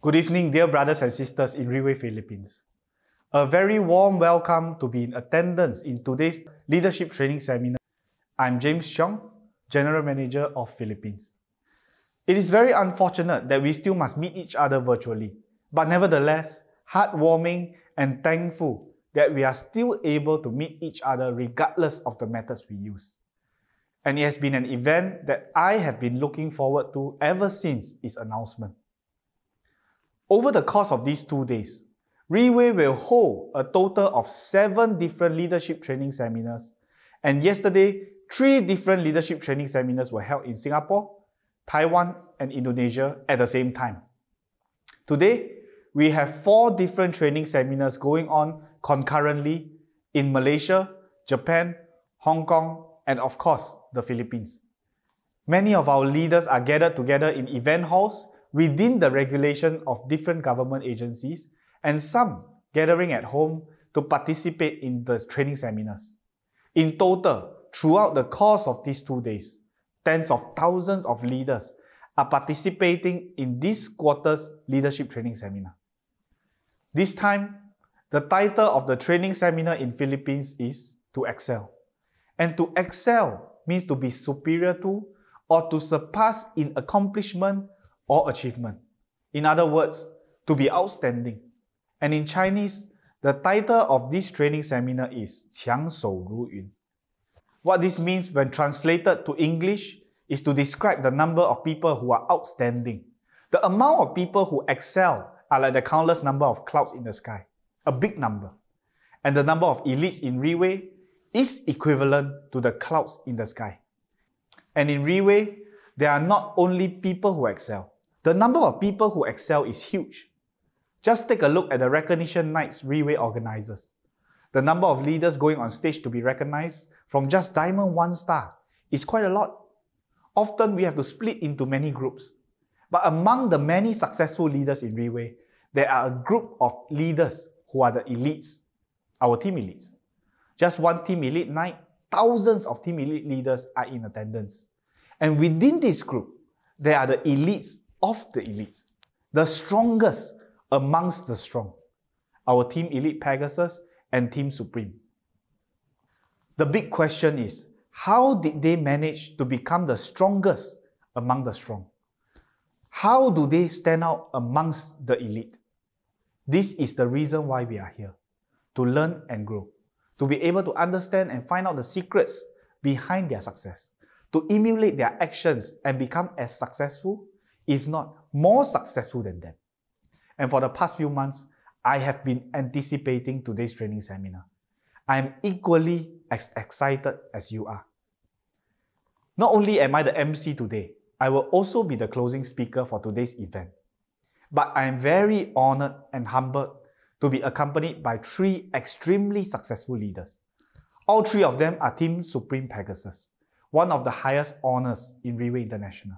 Good evening, dear brothers and sisters in Riway, Philippines. A very warm welcome to be in attendance in today's Leadership Training Seminar. I'm James Cheong, General Manager of Philippines. It is very unfortunate that we still must meet each other virtually, but nevertheless, heartwarming and thankful that we are still able to meet each other regardless of the methods we use. And it has been an event that I have been looking forward to ever since its announcement. Over the course of these 2 days, Riway will hold a total of 7 different leadership training seminars, and yesterday, 3 different leadership training seminars were held in Singapore, Taiwan, and Indonesia at the same time. Today, we have 4 different training seminars going on concurrently in Malaysia, Japan, Hong Kong, and of course, the Philippines. Many of our leaders are gathered together in event halls within the regulation of different government agencies, and some gathering at home to participate in the training seminars. In total, throughout the course of these 2 days, tens of thousands of leaders are participating in this quarter's leadership training seminar. This time, the title of the training seminar in Philippines is To Excel. And to excel means to be superior to or to surpass in accomplishment or achievement. In other words, to be outstanding. And in Chinese, the title of this training seminar is 强手如云. What this means when translated to English is to describe the number of people who are outstanding. The amount of people who excel are like the countless number of clouds in the sky, a big number. And the number of elites in Riway is equivalent to the clouds in the sky. And in Riway, there are not only people who excel. The number of people who excel is huge. Just take a look at the recognition nights Riway organizes. The number of leaders going on stage to be recognized from just Diamond 1 star is quite a lot. Often we have to split into many groups. But among the many successful leaders in Riway, there are a group of leaders who are the elites, our team elites. Just one team elite night, thousands of team elite leaders are in attendance. And within this group, there are the elites of the elites, the strongest amongst the strong, our team elite PEGASUS and team Supreme. The big question is, how did they manage to become the strongest among the strong? How do they stand out amongst the elite? This is the reason why we are here, to learn and grow, to be able to understand and find out the secrets behind their success, to emulate their actions and become as successful, if not more successful than them. And for the past few months, I have been anticipating today's training seminar. I am equally as excited as you are. Not only am I the MC today, I will also be the closing speaker for today's event. But I am very honored and humbled to be accompanied by 3 extremely successful leaders. All 3 of them are Team Supreme PEGASUS, one of the highest honors in Riway International.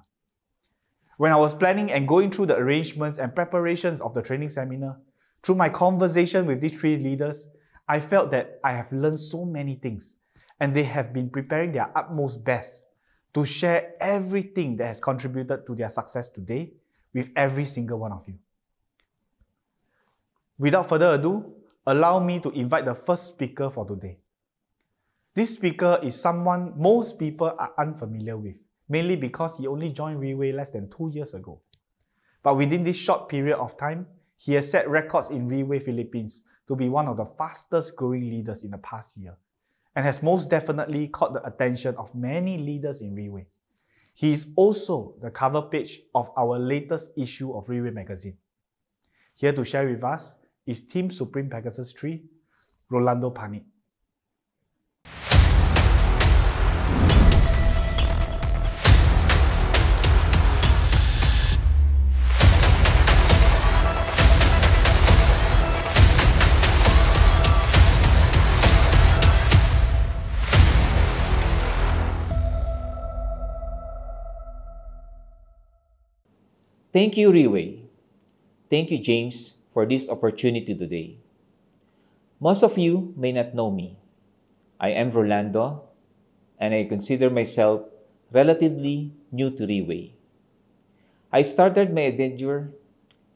When I was planning and going through the arrangements and preparations of the training seminar, through my conversation with these 3 leaders, I felt that I have learned so many things, and they have been preparing their utmost best to share everything that has contributed to their success today with every single one of you. Without further ado, allow me to invite the first speaker for today. This speaker is someone most people are unfamiliar with, mainly because he only joined Riway less than 2 years ago. But within this short period of time, he has set records in Riway Philippines to be one of the fastest growing leaders in the past year, and has most definitely caught the attention of many leaders in Riway. He is also the cover page of our latest issue of Riway magazine. Here to share with us is Team Supreme PEGASUS 3, ROLANDO PANIT. Thank you, Riway. Thank you, James, for this opportunity today. Most of you may not know me. I am Rolando, and I consider myself relatively new to Riway. I started my adventure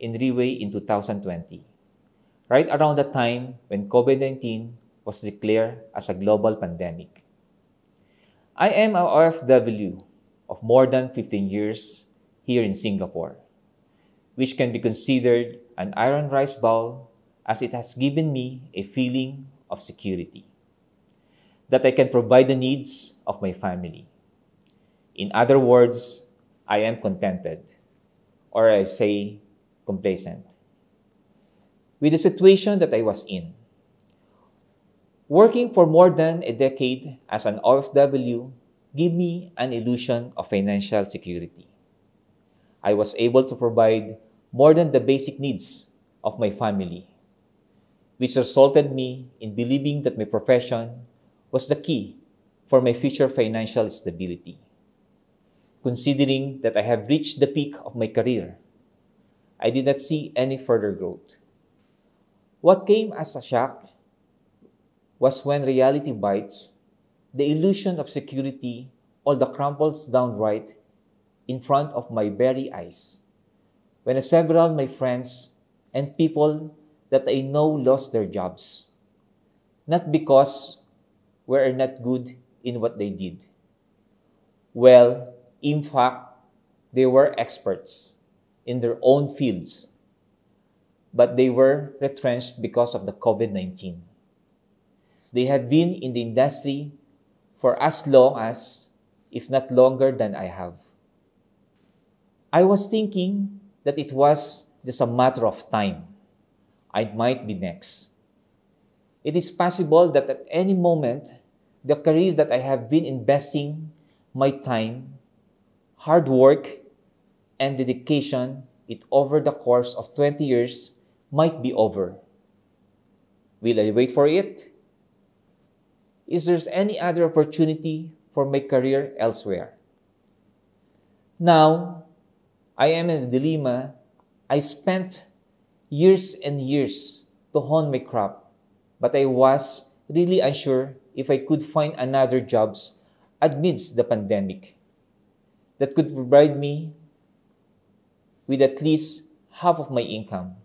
in Riway in 2020, right around the time when COVID-19 was declared as a global pandemic. I am a OFW of more than 15 years here in Singapore, which can be considered an iron rice bowl as it has given me a feeling of security, that I can provide the needs of my family. In other words, I am contented, or I say complacent, with the situation that I was in. Working for more than a decade as an OFW gave me an illusion of financial security. I was able to provide more than the basic needs of my family, which resulted me in believing that my profession was the key for my future financial stability. Considering that I have reached the peak of my career, I did not see any further growth. What came as a shock was when reality bites, the illusion of security all the crumbles down right in front of my very eyes, when several of my friends and people that I know lost their jobs, not because we are not good in what they did. Well, in fact, they were experts in their own fields, but they were retrenched because of the COVID-19. They had been in the industry for as long as, if not longer than I have. I was thinking that it was just a matter of time. I might be next. It is possible that at any moment, the career that I have been investing my time, hard work, and dedication it over the course of 20 years might be over. Will I wait for it? Is there any other opportunity for my career elsewhere? Now, I am in a dilemma. I spent years and years to hone my craft, but I was really unsure if I could find another jobs amidst the pandemic that could provide me with at least half of my income.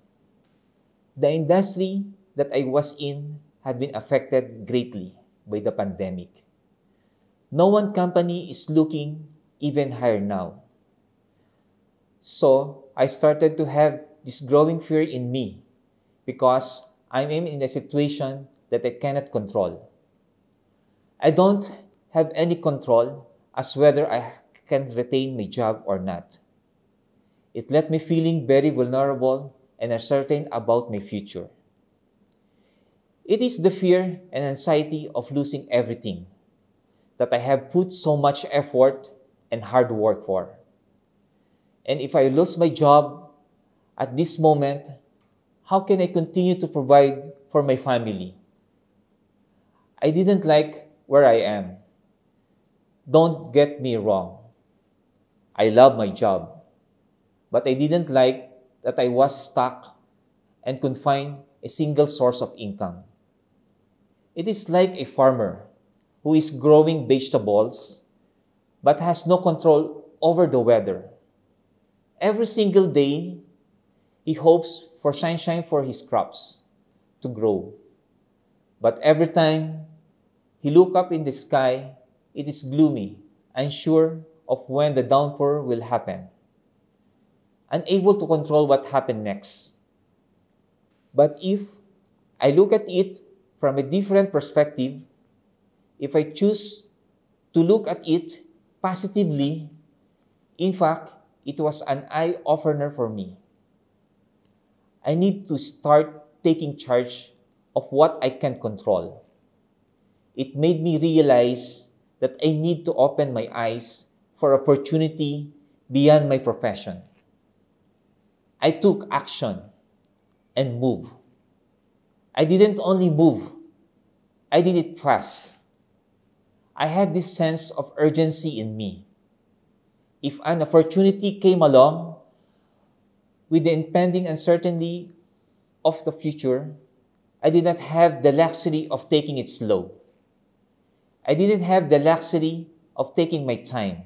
The industry that I was in had been affected greatly by the pandemic. No one company is looking even higher now. So I started to have this growing fear in me because I am in a situation that I cannot control. I don't have any control as whether I can retain my job or not. It left me feeling very vulnerable and uncertain about my future. It is the fear and anxiety of losing everything that I have put so much effort and hard work for. And if I lose my job at this moment, how can I continue to provide for my family? I didn't like where I am. Don't get me wrong. I love my job, but I didn't like that I was stuck and confined a single source of income. It is like a farmer who is growing vegetables but has no control over the weather. Every single day, he hopes for sunshine for his crops to grow. But every time he looks up in the sky, it is gloomy, unsure of when the downpour will happen, unable to control what happened next. But if I look at it from a different perspective, if I choose to look at it positively, in fact, it was an eye-opener for me. I need to start taking charge of what I can control. It made me realize that I need to open my eyes for opportunity beyond my profession. I took action and moved. I didn't only move, I did it fast. I had this sense of urgency in me. If an opportunity came along with the impending uncertainty of the future, I did not have the luxury of taking it slow. I didn't have the luxury of taking my time.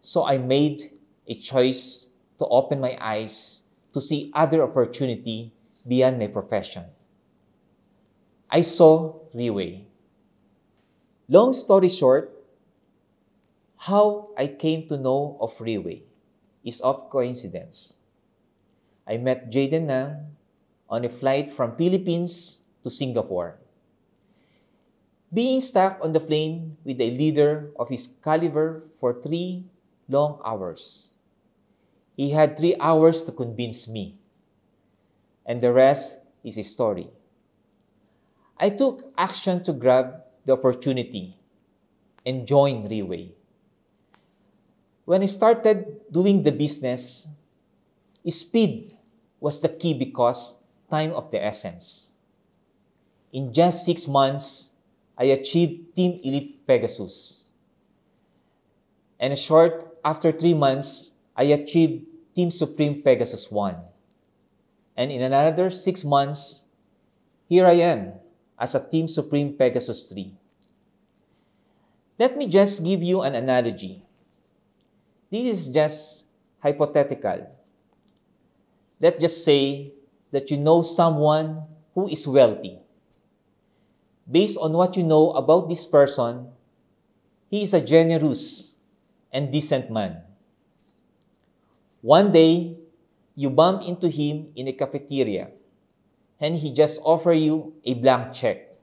So I made a choice to open my eyes to see other opportunity beyond my profession. I saw Riway. Long story short, how I came to know of Riway is of coincidence. I met Jaden Nang on a flight from Philippines to Singapore. Being stuck on the plane with a leader of his caliber for 3 long hours. He had 3 hours to convince me, and the rest is his story. I took action to grab the opportunity and join Riway. When I started doing the business, speed was the key because time of the essence. In just 6 months, I achieved Team Elite PEGASUS. And after 3 months, I achieved Team Supreme PEGASUS 1. And in another 6 months, here I am as a Team Supreme PEGASUS 3. Let me just give you an analogy. This is just hypothetical. Let's just say that you know someone who is wealthy. Based on what you know about this person, he is a generous and decent man. One day, you bump into him in a cafeteria and he just offers you a blank check.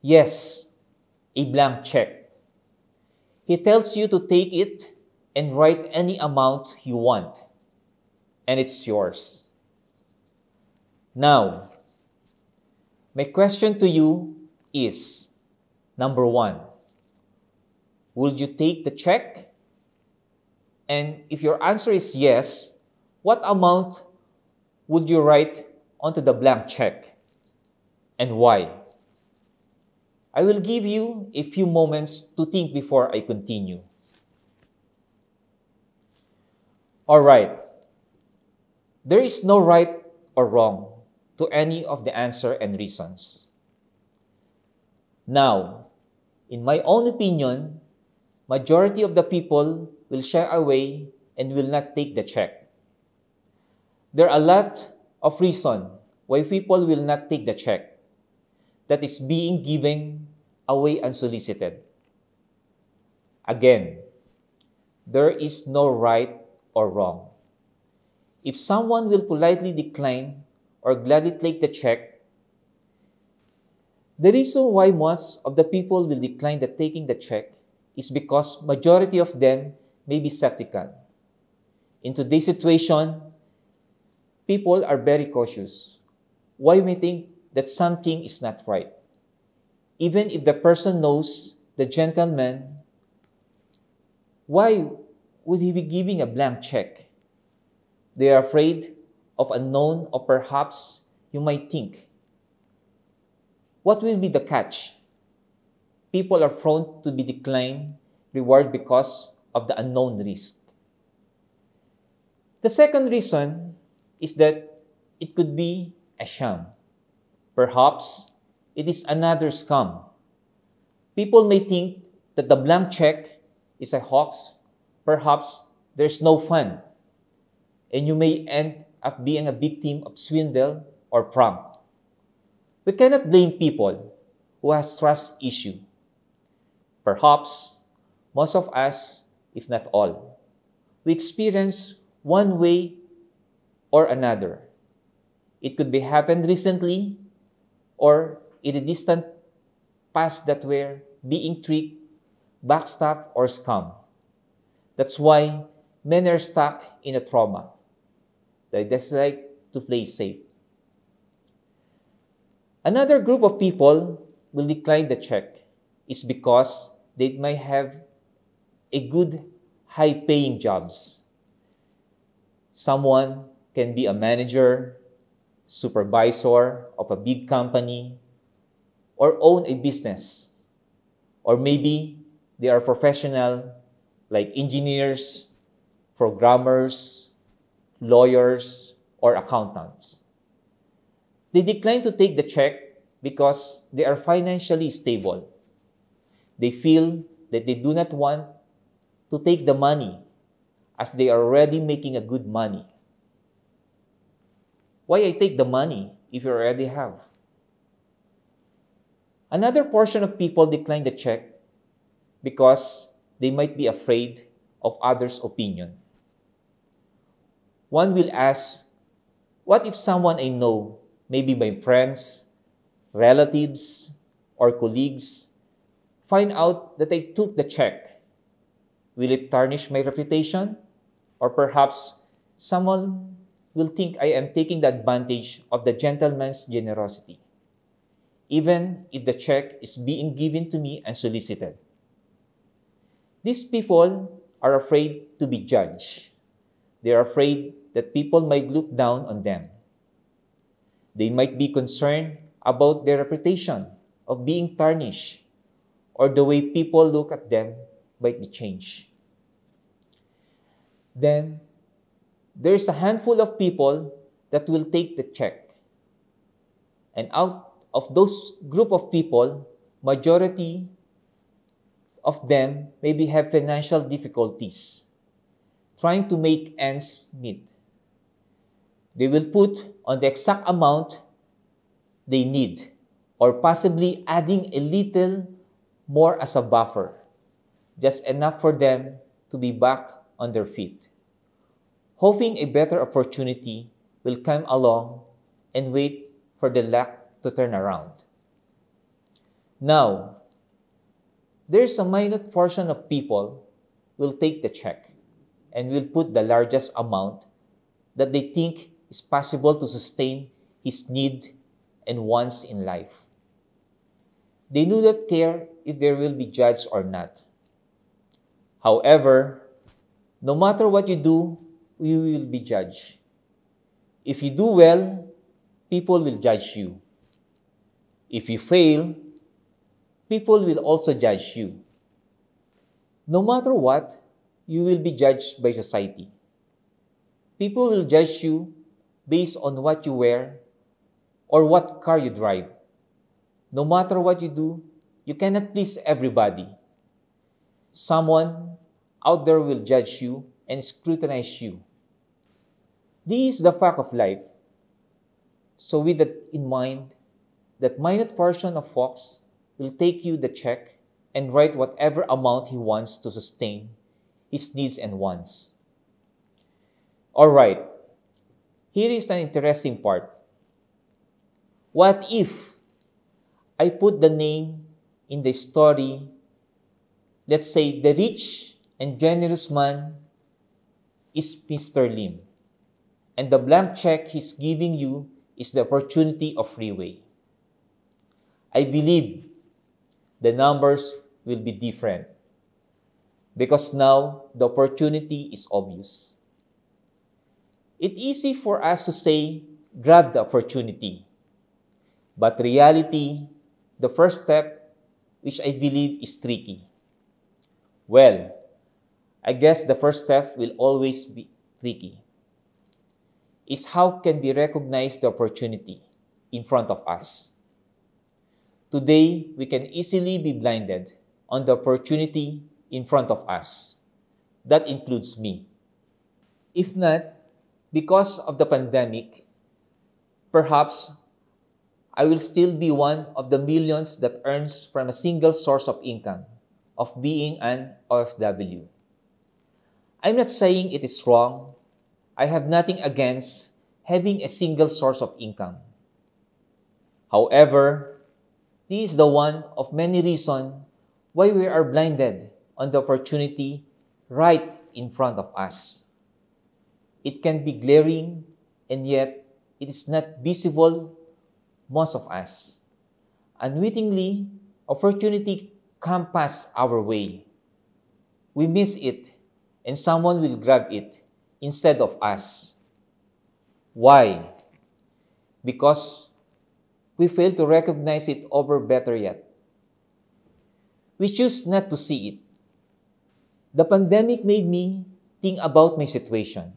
Yes, a blank check. He tells you to take it and write any amount you want, and it's yours. Now, my question to you is, number 1, would you take the check? And if your answer is yes, what amount would you write onto the blank check, and why? I will give you a few moments to think before I continue. All right. There is no right or wrong to any of the answer and reasons. Now, in my own opinion, majority of the people will shy away and will not take the check. There are a lot of reasons why people will not take the check that is being given away unsolicited. Again, there is no right or wrong. If someone will politely decline or gladly take the check, the reason why most of the people will decline taking the check is because majority of them may be skeptical. In today's situation, people are very cautious. Why may think that something is not right? Even if the person knows the gentleman, why would he be giving a blank check? They are afraid of unknown, or perhaps you might think, what will be the catch? People are prone to be declined reward because of the unknown risk. The second reason is that it could be a sham. Perhaps it is another scam. People may think that the blank check is a hoax. Perhaps there's no fun, and you may end up being a victim of swindle or prank. We cannot blame people who has trust issue. Perhaps most of us, if not all, we experience one way or another. It could be happened recently or in the distant past that we're being tricked, backstabbed, or scammed. That's why many are stuck in a trauma. They decide to play safe. Another group of people will decline the check is because they might have a good, high-paying jobs. Someone can be a manager, supervisor of a big company, or own a business. Or maybe they are professional like engineers, programmers, lawyers, or accountants. They decline to take the check because they are financially stable. They feel that they do not want to take the money as they are already making a good money. Why I take the money if you already have? Another portion of people decline the check because they might be afraid of others' opinion. One will ask, what if someone I know, maybe my friends, relatives, or colleagues, find out that I took the check? Will it tarnish my reputation? Or perhaps someone will think I am taking the advantage of the gentleman's generosity, even if the check is being given to me unsolicited. These people are afraid to be judged. They are afraid that people might look down on them. They might be concerned about their reputation of being tarnished, or the way people look at them might be changed. Then, there's a handful of people that will take the check. And out of those group of people, majority of them maybe have financial difficulties, trying to make ends meet. They will put on the exact amount they need, or possibly adding a little more as a buffer, just enough for them to be back on their feet, hoping a better opportunity will come along and wait for the luck to turn around. Now, there's a minute portion of people will take the check and will put the largest amount that they think is possible to sustain his need and wants in life. They do not care if they will be judged or not. However, no matter what you do, you will be judged. If you do well, people will judge you. If you fail, people will also judge you. No matter what, you will be judged by society. People will judge you based on what you wear or what car you drive. No matter what you do, you cannot please everybody. Someone out there will judge you and scrutinize you. This is the fact of life. So with that in mind, that minute portion of folks will take you the check and write whatever amount he wants to sustain his needs and wants. Alright, here is an interesting part. What if I put the name in the story, let's say the rich and generous man is Mr. Lim, and the blank check he's giving you is the opportunity of freeway? I believe the numbers will be different because now the opportunity is obvious. It's easy for us to say, grab the opportunity. But reality, the first step, which I believe is tricky. Well, I guess the first step will always be tricky. Is how can we recognize the opportunity in front of us? Today, we can easily be blinded on the opportunity in front of us. That includes me. If not, because of the pandemic, perhaps I will still be one of the millions that earns from a single source of income, of being an OFW. I'm not saying it is wrong. I have nothing against having a single source of income. However, this is the one of many reasons why we are blinded on the opportunity right in front of us. It can be glaring, and yet it is not visible most of us. Unwittingly, opportunity comes past our way. We miss it, and someone will grab it instead of us. Why? Because we fail to recognize it, or better yet, we choose not to see it. The pandemic made me think about my situation,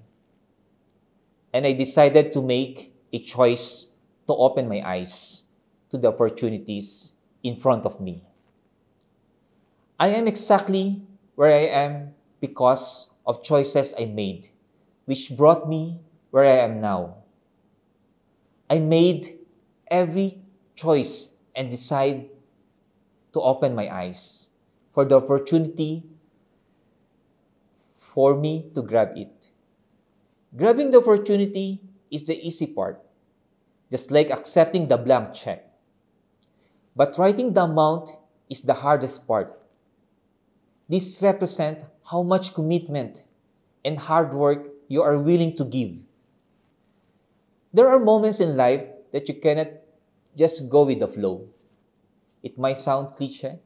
and I decided to make a choice to open my eyes to the opportunities in front of me. I am exactly where I am because of choices I made, which brought me where I am now. I made every choice and decide to open my eyes for the opportunity for me to grab it. Grabbing the opportunity is the easy part, just like accepting the blank check. But writing the amount is the hardest part. This represents how much commitment and hard work you are willing to give. There are moments in life that you cannot just go with the flow. It might sound cliche,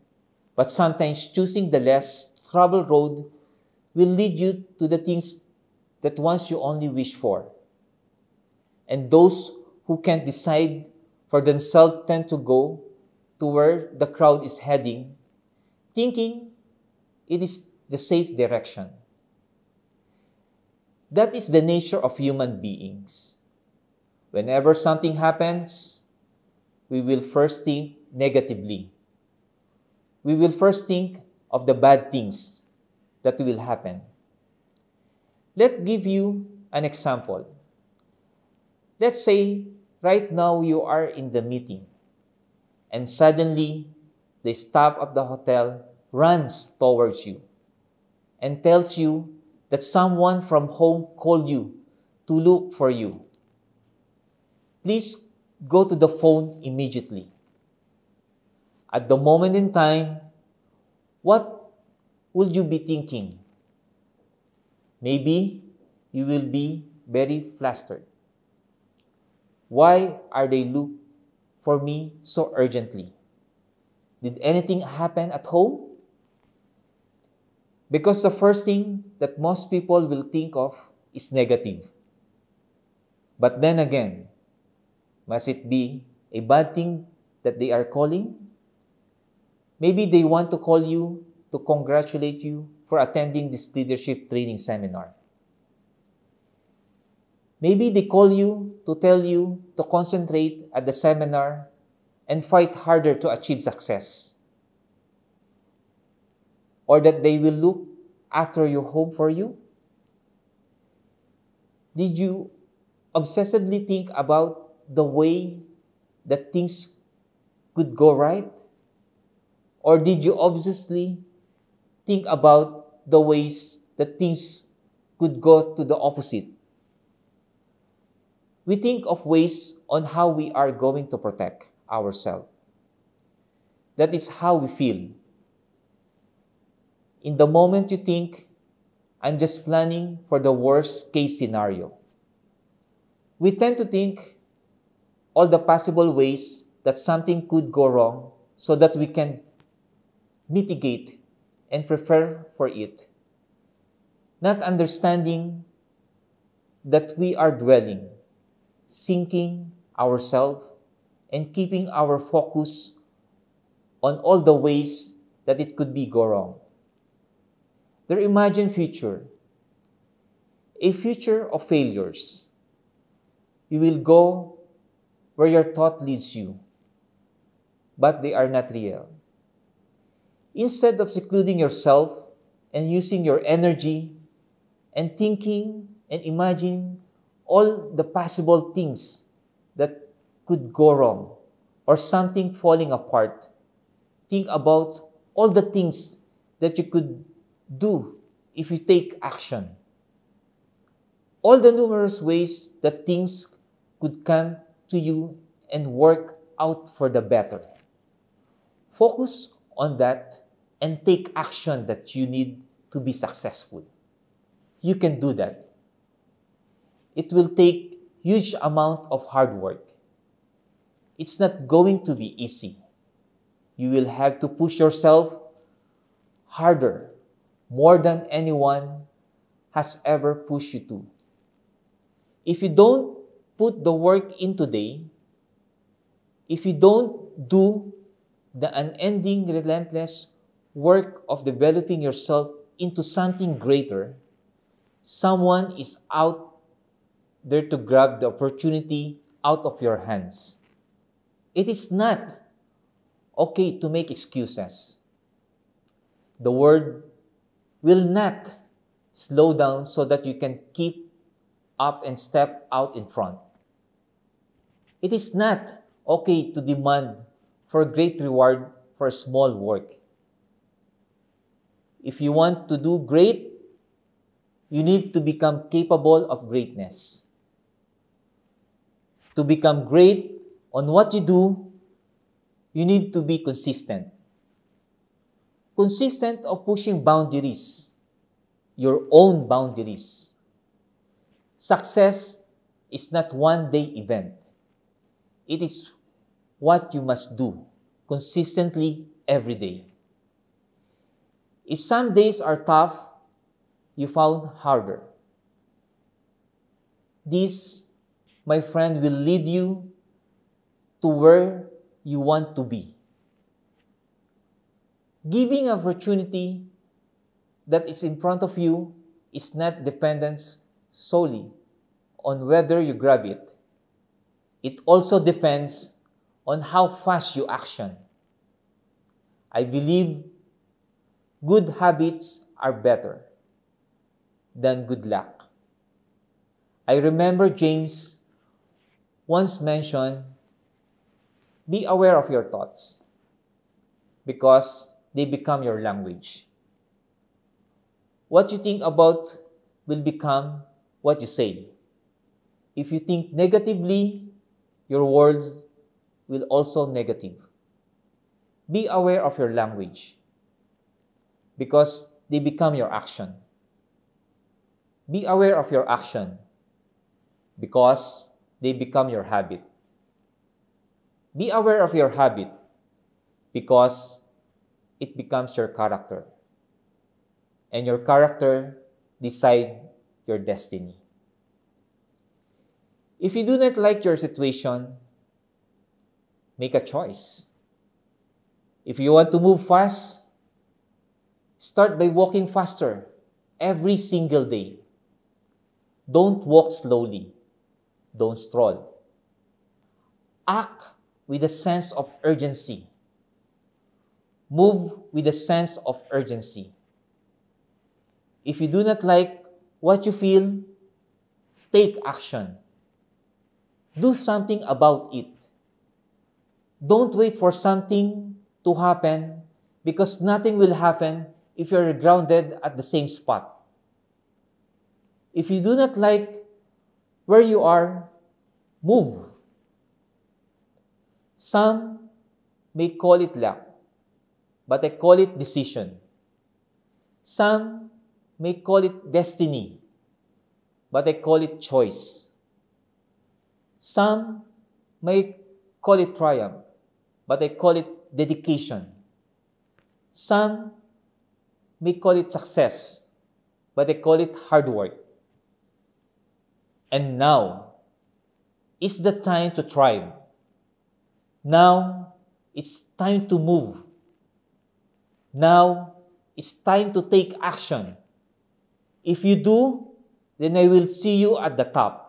but sometimes choosing the less traveled road will lead you to the things that once you only wish for. And those who can't decide for themselves tend to go to where the crowd is heading, thinking it is the safe direction. That is the nature of human beings. Whenever something happens, we will first think negatively. We will first think of the bad things that will happen. Let's give you an example. Let's say right now you are in the meeting and suddenly the staff of the hotel runs towards you and tells you that someone from home called you to look for you. Please go to the phone immediately. At the moment in time, what would you be thinking? Maybe you will be very flustered. Why are they looking for me so urgently? Did anything happen at home? Because the first thing that most people will think of is negative. But then again, must it be a bad thing that they are calling? Maybe they want to call you to congratulate you for attending this leadership training seminar. Maybe they call you to tell you to concentrate at the seminar and fight harder to achieve success. Or that they will look after your home for you. Did you obsessively think about the way that things could go right? Or did you obsessively think about the ways that things could go to the opposite? We think of ways on how we are going to protect ourselves. That is how we feel. In the moment you think, I'm just planning for the worst case scenario. We tend to think all the possible ways that something could go wrong so that we can mitigate and prepare for it, not understanding that we are dwelling, sinking ourselves, and keeping our focus on all the ways that it could be go wrong. Their imagined future, a future of failures. You will go where your thought leads you, but they are not real. Instead of secluding yourself and using your energy and thinking and imagining all the possible things that could go wrong or something falling apart, think about all the things that you could do if you take action. All the numerous ways that things could come to you and work out for the better. Focus on that and take action that you need to be successful. You can do that. It will take huge amount of hard work. It's not going to be easy. You will have to push yourself harder, more than anyone has ever pushed you to. If you don't put the work in today, if you don't do the unending, relentless work of developing yourself into something greater, someone is out there to grab the opportunity out of your hands. It is not okay to make excuses. The world will not slow down so that you can keep up and step out in front. It is not okay to demand for great reward for small work. If you want to do great, you need to become capable of greatness. To become great on what you do, you need to be consistent. Consistent of pushing boundaries, your own boundaries. Success is not one-day event. It is what you must do consistently every day. If some days are tough, you found harder. This, my friend, will lead you to where you want to be. Giving opportunity that is in front of you is not dependent solely on whether you grab it. It also depends on how fast you action. I believe good habits are better than good luck. I remember James once mentioned, be aware of your thoughts because they become your language. What you think about will become what you say. If you think negatively, your words will also negative. Be aware of your language because they become your action. Be aware of your action because they become your habit. Be aware of your habit because it becomes your character. And your character decides your destiny. If you do not like your situation, make a choice. If you want to move fast, start by walking faster every single day. Don't walk slowly. Don't stroll. Act with a sense of urgency. Move with a sense of urgency. If you do not like what you feel, take action. Do something about it. Don't wait for something to happen because nothing will happen if you're grounded at the same spot. If you do not like where you are, move. Some may call it luck, but I call it decision. Some may call it destiny, but I call it choice. Some may call it triumph, but I call it dedication. Some may call it success, but I call it hard work. And now is the time to thrive. Now it's time to move. Now it's time to take action. If you do, then I will see you at the top.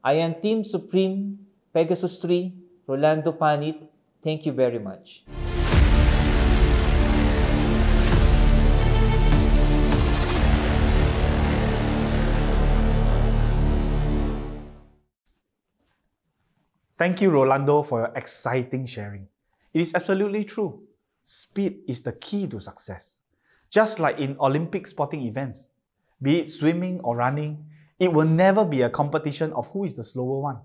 I am Team Supreme, Pegasus 3, Rolando PANIT. Thank you very much. Thank you, Rolando, for your exciting sharing. It is absolutely true. Speed is the key to success. Just like in Olympic sporting events, be it swimming or running, it will never be a competition of who is the slower one.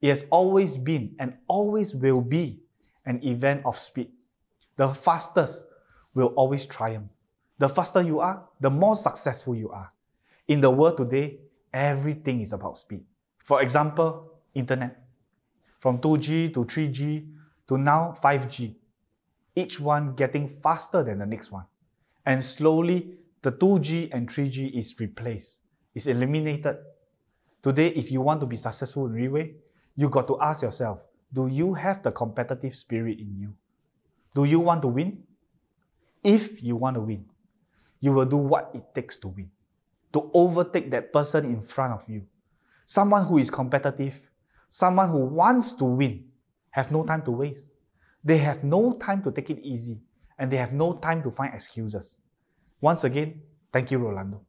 It has always been and always will be an event of speed. The fastest will always triumph. The faster you are, the more successful you are. In the world today, everything is about speed. For example, internet. From 2G to 3G to now 5G. Each one getting faster than the next one. And slowly, the 2G and 3G is replaced, is eliminated. Today, if you want to be successful in Relay, you got to ask yourself, do you have the competitive spirit in you? Do you want to win? If you want to win, you will do what it takes to win. To overtake that person in front of you. Someone who is competitive, someone who wants to win, have no time to waste. They have no time to take it easy, and they have no time to find excuses. Once again, thank you, Rolando.